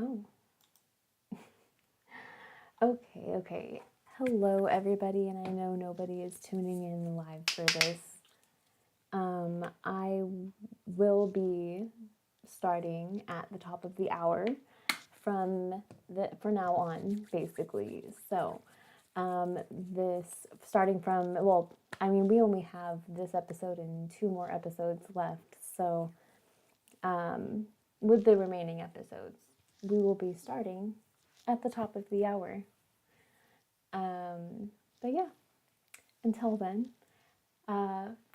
Oh, okay. Hello, everybody, and I know nobody is tuning in live for this. I will be starting at the top of the hour for now on, basically. So, this starting from we only have this episode and two more episodes left. So, with the remaining episodes, we will be starting at the top of the hour. But yeah, until then,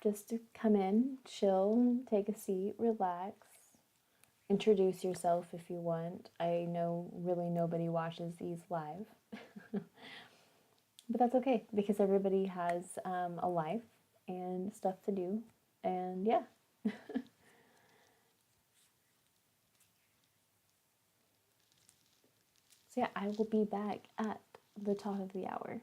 just to come in, chill, take a seat, relax, introduce yourself if you want. I know really nobody watches these live, but that's okay because everybody has a life and stuff to do. And yeah, so yeah, I will be back at the top of the hour.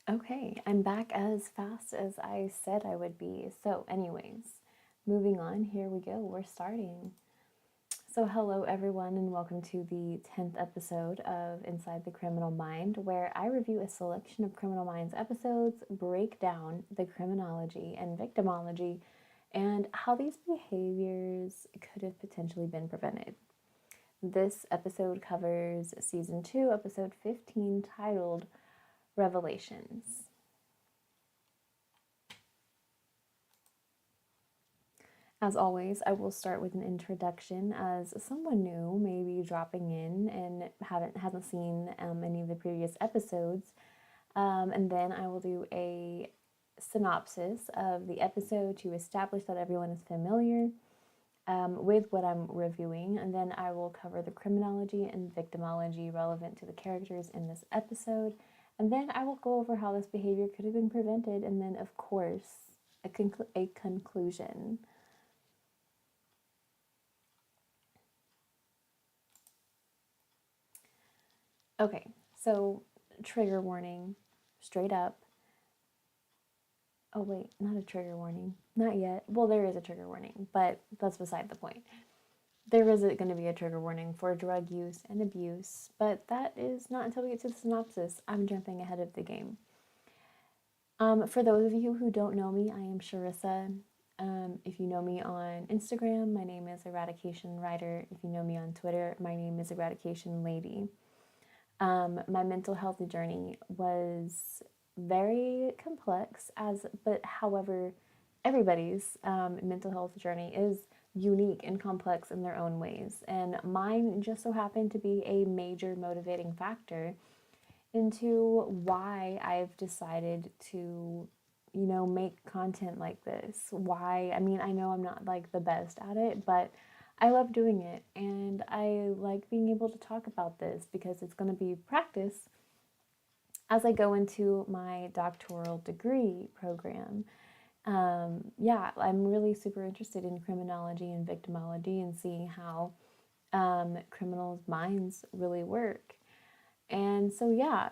Okay, I'm back as fast as I said I would be. So, anyways, moving on, here we go. We're starting. So, hello everyone, and welcome to the 10th episode of Inside the Criminal Mind, where I review a selection of Criminal Minds episodes, break down the criminology and victimology, and how these behaviors could have potentially been prevented. This episode covers season 2, episode 15, titled Revelations. As always, I will start with an introduction as someone new, maybe dropping in and hasn't seen any of the previous episodes, and then I will do a synopsis of the episode to establish that everyone is familiar with what I'm reviewing, and then I will cover the criminology and victimology relevant to the characters in this episode, and then I will go over how this behavior could have been prevented, and then, of course, a conclusion. Okay, so trigger warning, straight up. Oh, wait, not a trigger warning. Not yet. Well, there is a trigger warning, but that's beside the point. There is going to be a trigger warning for drug use and abuse, but that is not until we get to the synopsis. I'm jumping ahead of the game. For those of you who don't know me, I am Sharissa. If you know me on Instagram, my name is Eradication Writer. If you know me on Twitter, my name is Eradication Lady. My mental health journey was very complex, but however, everybody's mental health journey is unique and complex in their own ways. And mine just so happened to be a major motivating factor into why I've decided to, make content like this. Why, I mean, I know I'm not like the best at it, but I love doing it. And I like being able to talk about this because it's going to be practice as I go into my doctoral degree program. Yeah, I'm really super interested in criminology and victimology and seeing how criminals' minds really work. And so, yeah,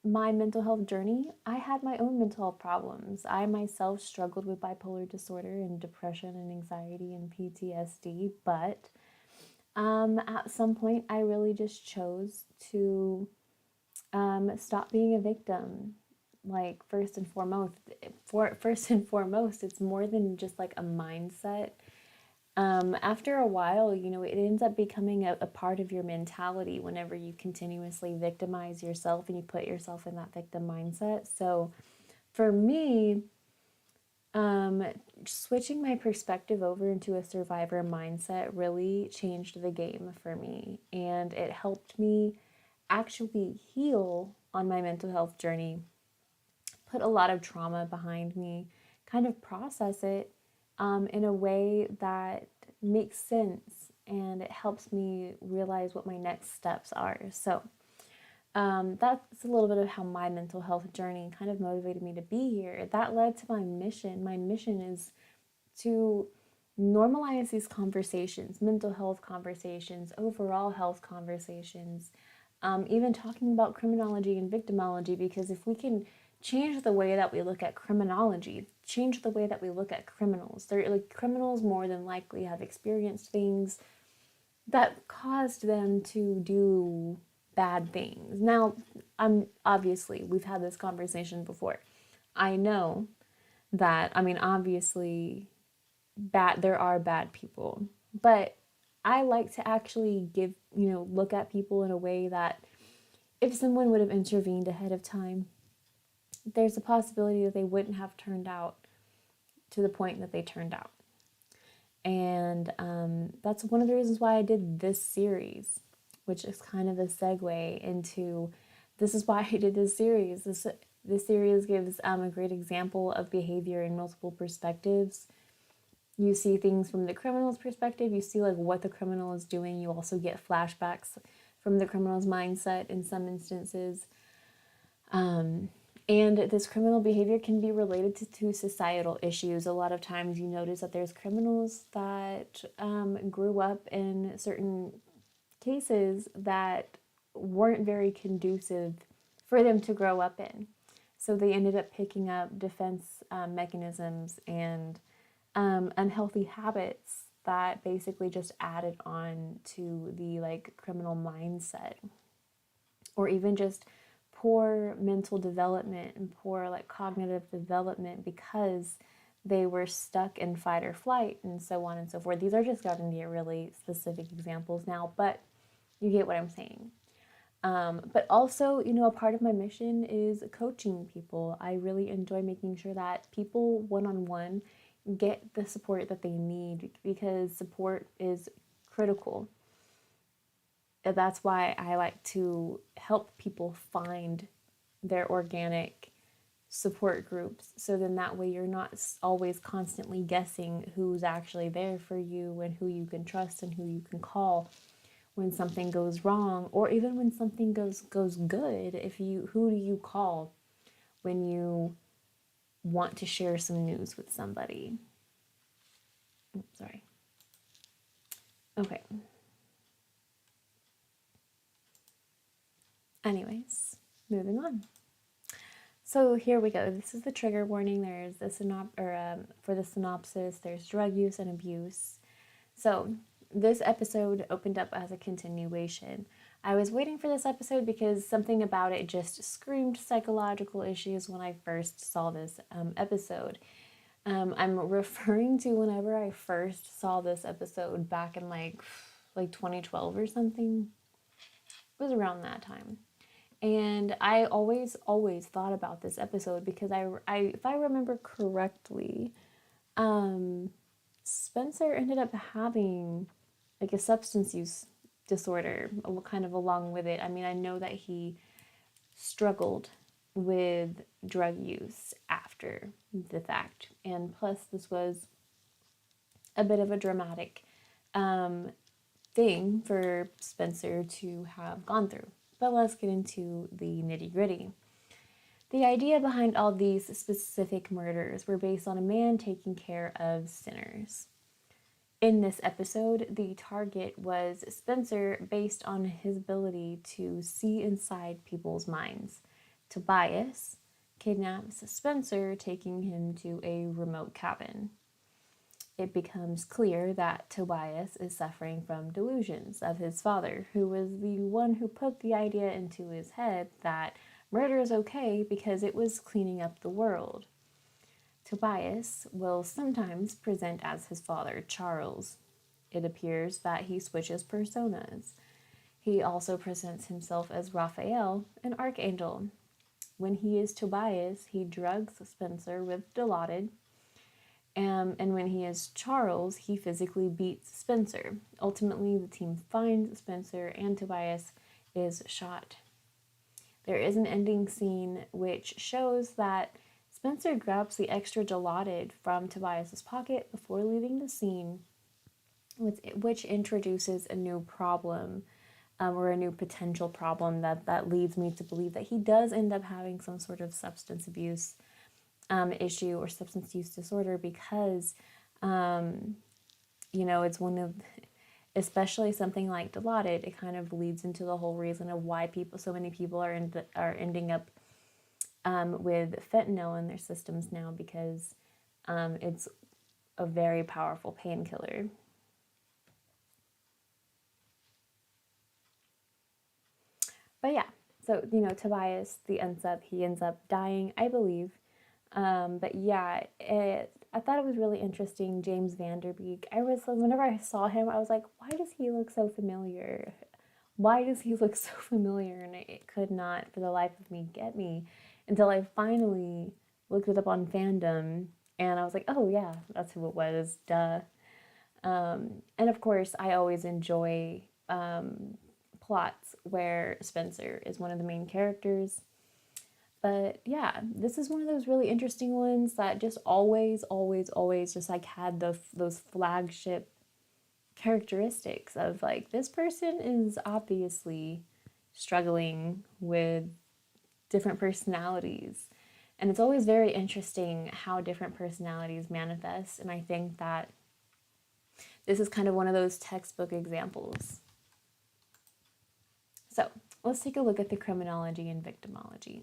my mental health journey, I had my own mental health problems. I myself struggled with bipolar disorder and depression and anxiety and PTSD, but at some point, I really just chose to stop being a victim. Like first and foremost, it's more than just like a mindset. After a while, it ends up becoming a part of your mentality whenever you continuously victimize yourself and you put yourself in that victim mindset. So for me, um, switching my perspective over into a survivor mindset really changed the game for me. And it helped me actually heal on my mental health journey, put a lot of trauma behind me, kind of process it in a way that makes sense, and it helps me realize what my next steps are. So that's a little bit of how my mental health journey kind of motivated me to be here. That led to my mission. My mission is to normalize these conversations, mental health conversations, overall health conversations, even talking about criminology and victimology, because if we can change the way that we look at criminology, change the way that we look at criminals, they're like criminals more than likely have experienced things that caused them to do bad things. Now, I'm obviously we've had this conversation before. I know that, I mean, obviously there are bad people, but I like to actually look at people in a way that if someone would have intervened ahead of time, there's a possibility that they wouldn't have turned out to the point that they turned out. And that's one of the reasons why I did this series, which is kind of a segue into this is why I did this series. This series gives a great example of behavior in multiple perspectives. You see things from the criminal's perspective, you see like what the criminal is doing, you also get flashbacks from the criminal's mindset in some instances. And this criminal behavior can be related to societal issues. A lot of times you notice that there's criminals that grew up in certain cases that weren't very conducive for them to grow up in. So they ended up picking up defense mechanisms and unhealthy habits that basically just added on to the like criminal mindset, or even just poor mental development and poor like cognitive development because they were stuck in fight or flight and so on and so forth. These are just going to be really specific examples now, but you get what I'm saying. But also, a part of my mission is coaching people. I really enjoy making sure that people one-on-one get the support that they need, because support is critical. That's why I like to help people find their organic support groups. So then that way you're not always constantly guessing who's actually there for you and who you can trust and who you can call when something goes wrong, or even when something goes good. Who do you call when you want to share some news with somebody? Sorry. Okay. Anyways, moving on. So here we go. This is the trigger warning. There's the for the synopsis, there's drug use and abuse. So this episode opened up as a continuation. I was waiting for this episode because something about it just screamed psychological issues when I first saw this episode. I'm referring to whenever I first saw this episode back in like 2012 or something. It was around that time. And I always thought about this episode because if I remember correctly, Spencer ended up having like a substance use disorder, kind of along with it. I mean, I know that he struggled with drug use after the fact, and plus, this was a bit of a dramatic thing for Spencer to have gone through. But let's get into the nitty gritty. The idea behind all these specific murders were based on a man taking care of sinners. In this episode, the target was Spencer based on his ability to see inside people's minds. Tobias kidnaps Spencer, taking him to a remote cabin. It becomes clear that Tobias is suffering from delusions of his father, who was the one who put the idea into his head that murder is okay because it was cleaning up the world. Tobias will sometimes present as his father, Charles. It appears that he switches personas. He also presents himself as Raphael, an archangel. When he is Tobias, he drugs Spencer with Dilaudid. And when he is Charles, he physically beats Spencer. Ultimately, the team finds Spencer and Tobias is shot. There is an ending scene which shows that Spencer grabs the extra Dilaudid from Tobias's pocket before leaving the scene, which introduces a new problem, or a new potential problem that leads me to believe that he does end up having some sort of substance abuse issue or substance use disorder, because it's one of, especially something like Dilaudid, it kind of leads into the whole reason of why so many people are ending up with fentanyl in their systems now, because it's a very powerful painkiller. But yeah, so Tobias, he ends up dying, I believe. But yeah, I thought it was really interesting. James Van Der Beek. Whenever I saw him, I was like, why does he look so familiar? Why does he look so familiar? And it could not, for the life of me, get me until I finally looked it up on Fandom, and I was like, oh yeah, that's who it was. Duh. And of course, I always enjoy plots where Spencer is one of the main characters. But yeah, this is one of those really interesting ones that just always just like had those flagship characteristics of like, this person is obviously struggling with different personalities. And it's always very interesting how different personalities manifest. And I think that this is kind of one of those textbook examples. So let's take a look at the criminology and victimology.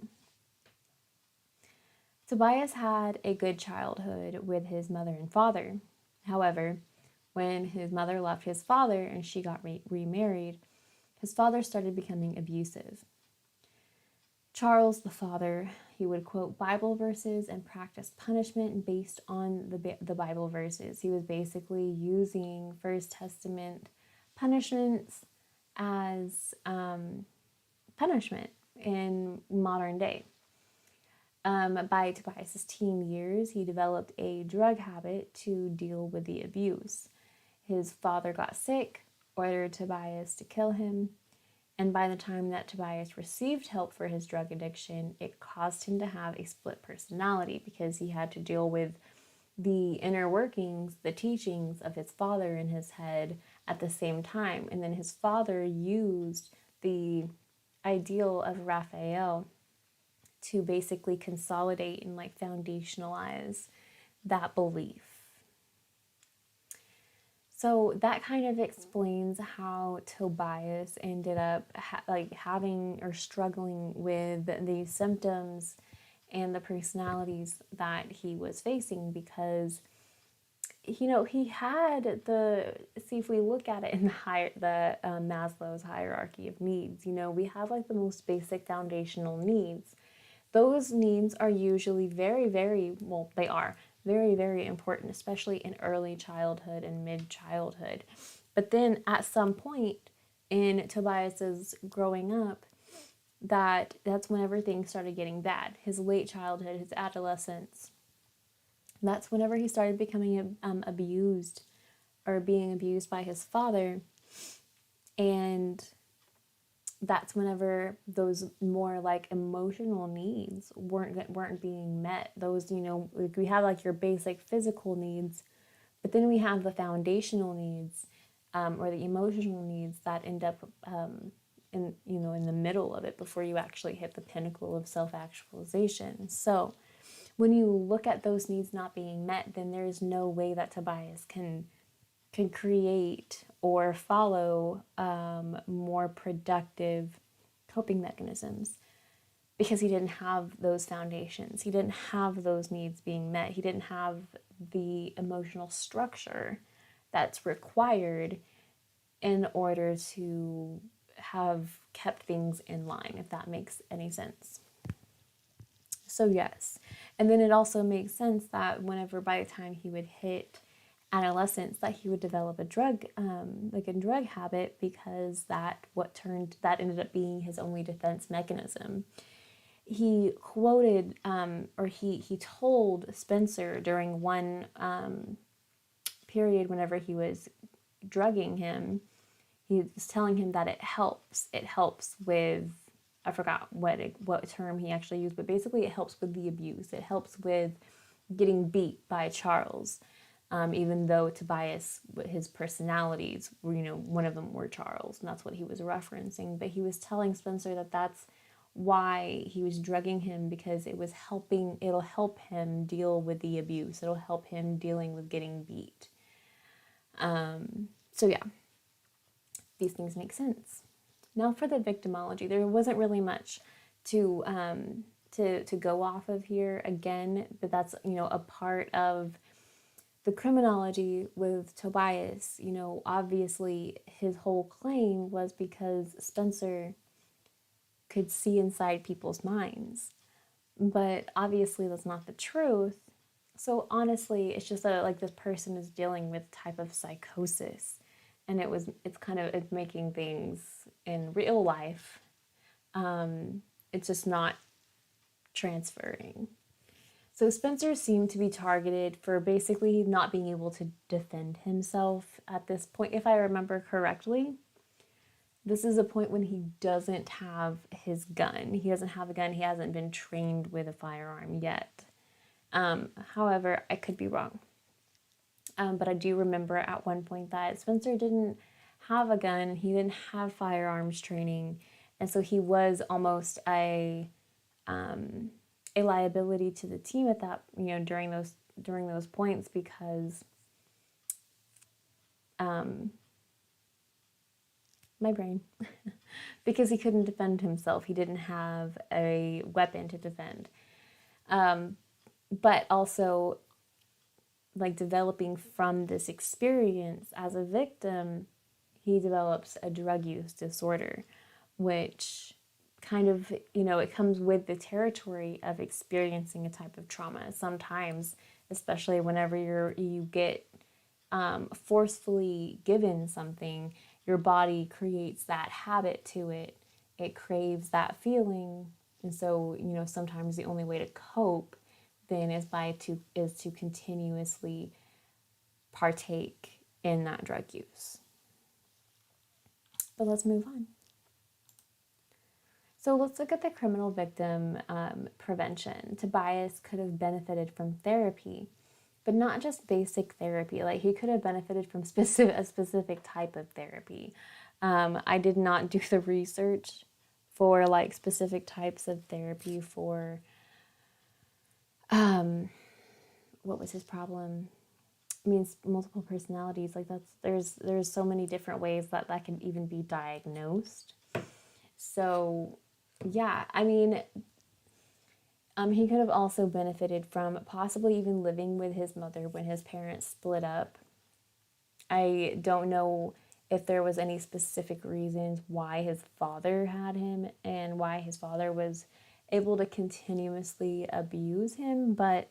Tobias had a good childhood with his mother and father. However, when his mother left his father and she got remarried, his father started becoming abusive. Charles, the father, he would quote Bible verses and practice punishment based on the Bible verses. He was basically using First Testament punishments as punishment in modern day. By Tobias's teen years, he developed a drug habit to deal with the abuse. His father got sick, ordered Tobias to kill him, and by the time that Tobias received help for his drug addiction, it caused him to have a split personality, because he had to deal with the inner workings, the teachings of his father in his head at the same time. And then his father used the ideal of Raphael to basically consolidate and like foundationalize that belief. So that kind of explains how Tobias ended up having or struggling with the symptoms and the personalities that he was facing, because he had if we look at it in the Maslow's hierarchy of needs, we have like the most basic foundational needs. Those needs are usually they are very, very important, especially in early childhood and mid-childhood. But then at some point in Tobias's growing up, that's whenever things started getting bad. His late childhood, his adolescence, that's whenever he started becoming abused or being abused by his father. And that's whenever those more like emotional needs weren't being met. Those, like we have like your basic physical needs, but then we have the foundational needs, or the emotional needs that end up in the middle of it before you actually hit the pinnacle of self-actualization. So when you look at those needs not being met, then there's no way that Tobias can create or follow more productive coping mechanisms, because he didn't have those foundations. He didn't have those needs being met. He didn't have the emotional structure that's required in order to have kept things in line, if that makes any sense. So yes, and then it also makes sense that whenever by the time he would hit adolescence, that he would develop a drug habit, because that ended up being his only defense mechanism. He quoted, or he told Spencer during one period whenever he was drugging him, he was telling him that it helps with, I forgot what term he actually used, but basically it helps with the abuse. It helps with getting beat by Charles, even though Tobias, his personalities were, one of them were Charles, and that's what he was referencing. But he was telling Spencer that that's why he was drugging him, because it'll help him deal with the abuse. It'll help him dealing with getting beat. So yeah, these things make sense. Now for the victimology, there wasn't really much to go off of here again, but that's, a part of the criminology with Tobias. Obviously his whole claim was because Spencer could see inside people's minds, but obviously that's not the truth. So honestly, it's just that like this person is dealing with type of psychosis, and it's making things in real life, it's just not transferring. So Spencer seemed to be targeted for basically not being able to defend himself at this point, if I remember correctly. This is a point when he doesn't have his gun. He doesn't have a gun. He hasn't been trained with a firearm yet. However, I could be wrong. But I do remember at one point that Spencer didn't have a gun. He didn't have firearms training. And so he was almost a liability to the team at that, during those points, because my brain, because he couldn't defend himself. He didn't have a weapon to defend. But also, like, developing from this experience as a victim, he develops a drug use disorder, which kind of, it comes with the territory of experiencing a type of trauma. Sometimes, especially whenever you get forcefully given something, your body creates that habit to it. It craves that feeling. And so, sometimes the only way to cope then is to continuously partake in that drug use. But let's move on. So let's look at the criminal victim prevention. Tobias could have benefited from therapy, but not just basic therapy. Like, he could have benefited from a specific type of therapy. I did not do the research for like specific types of therapy for what was his problem? I mean, multiple personalities. Like, there's so many different ways that can even be diagnosed. So yeah, I mean, he could have also benefited from possibly even living with his mother when his parents split up. I don't know if there was any specific reasons why his father had him and why his father was able to continuously abuse him, but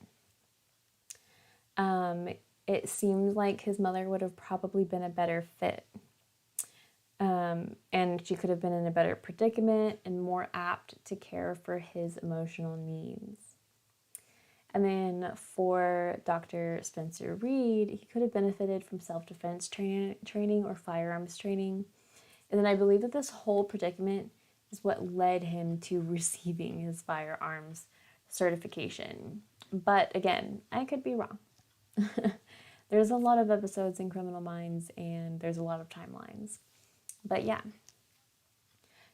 it seemed like his mother would have probably been a better fit. And she could have been in a better predicament and more apt to care for his emotional needs. And then for Dr. Spencer Reid, he could have benefited from self-defense training or firearms training. And then I believe that this whole predicament is what led him to receiving his firearms certification. But again, I could be wrong. There's a lot of episodes in Criminal Minds and there's a lot of timelines. But yeah.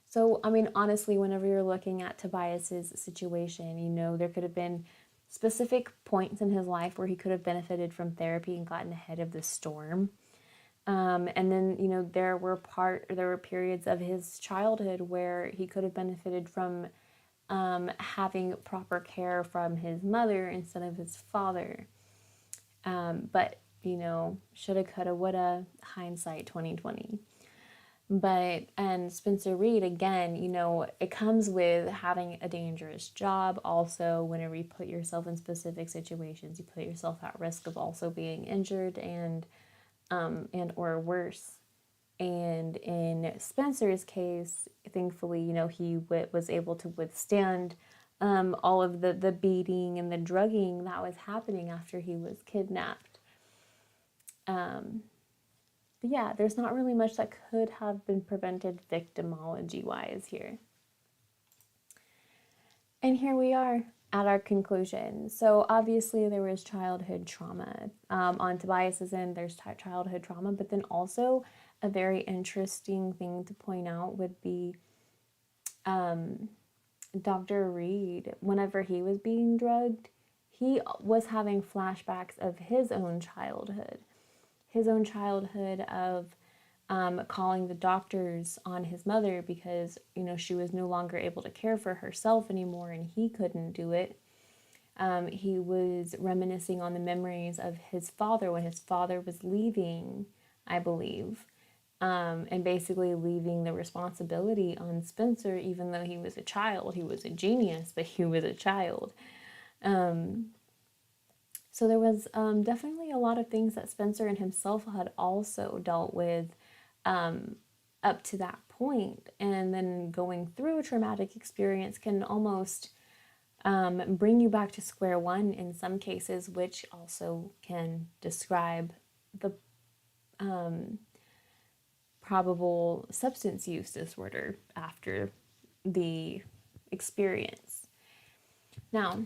So, I mean, honestly, whenever you're looking at Tobias's situation, you know, there could have been specific points in his life where he could have benefited from therapy and gotten ahead of the storm. And then, you know, there were periods of his childhood where he could have benefited from having proper care from his mother instead of his father. But, you know, shoulda, coulda, woulda, hindsight 2020. But, and Spencer Reid, again, you know, it comes with having a dangerous job. Also, whenever you put yourself in specific situations, you put yourself at risk of also being injured and or worse. And in Spencer's case, thankfully, you know, he was able to withstand all of the beating and the drugging that was happening after he was kidnapped. But yeah, there's not really much that could have been prevented victimology-wise here. And here we are at our conclusion. So obviously there was childhood trauma. On Tobias's end, there's childhood trauma, but then also a very interesting thing to point out would be Dr. Reid, whenever he was being drugged, he was having flashbacks of his own childhood of calling the doctors on his mother because, you know, she was no longer able to care for herself anymore and he couldn't do it. He was reminiscing on the memories of his father when his father was leaving, I believe, and basically leaving the responsibility on Spencer, even though he was a child. He was a genius, but he was a child. So there was definitely a lot of things that Spencer and himself had also dealt with up to that point. And then going through a traumatic experience can almost bring you back to square one in some cases, which also can describe the probable substance use disorder after the experience. Now,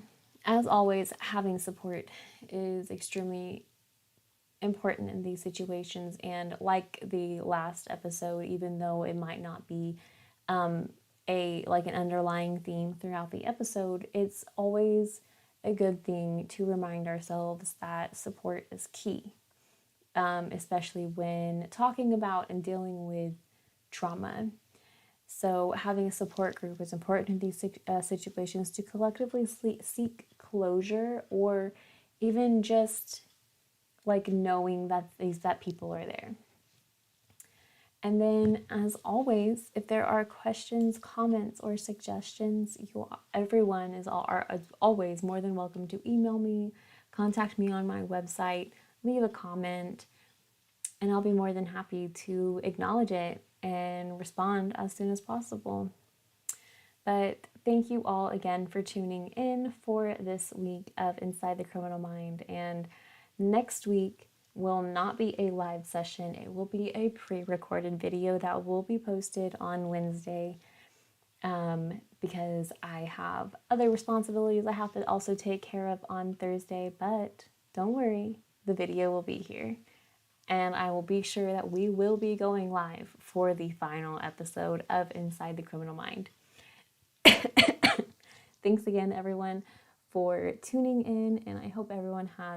as always, having support is extremely important in these situations. And like the last episode, even though it might not be an underlying theme throughout the episode, it's always a good thing to remind ourselves that support is key, especially when talking about and dealing with trauma. So having a support group is important in these situations to collectively seek closure, or even just like knowing that people are there. And then, as always, if there are questions, comments, or suggestions, everyone is always more than welcome to email me, contact me on my website, leave a comment, and I'll be more than happy to acknowledge it and respond as soon as possible. But thank you all again for tuning in for this week of Inside the Criminal Mind. And next week will not be a live session. It will be a pre-recorded video that will be posted on Wednesday because I have other responsibilities I have to also take care of on Thursday. But don't worry, the video will be here. And I will be sure that we will be going live for the final episode of Inside the Criminal Mind. Thanks again, everyone, for tuning in, and I hope everyone has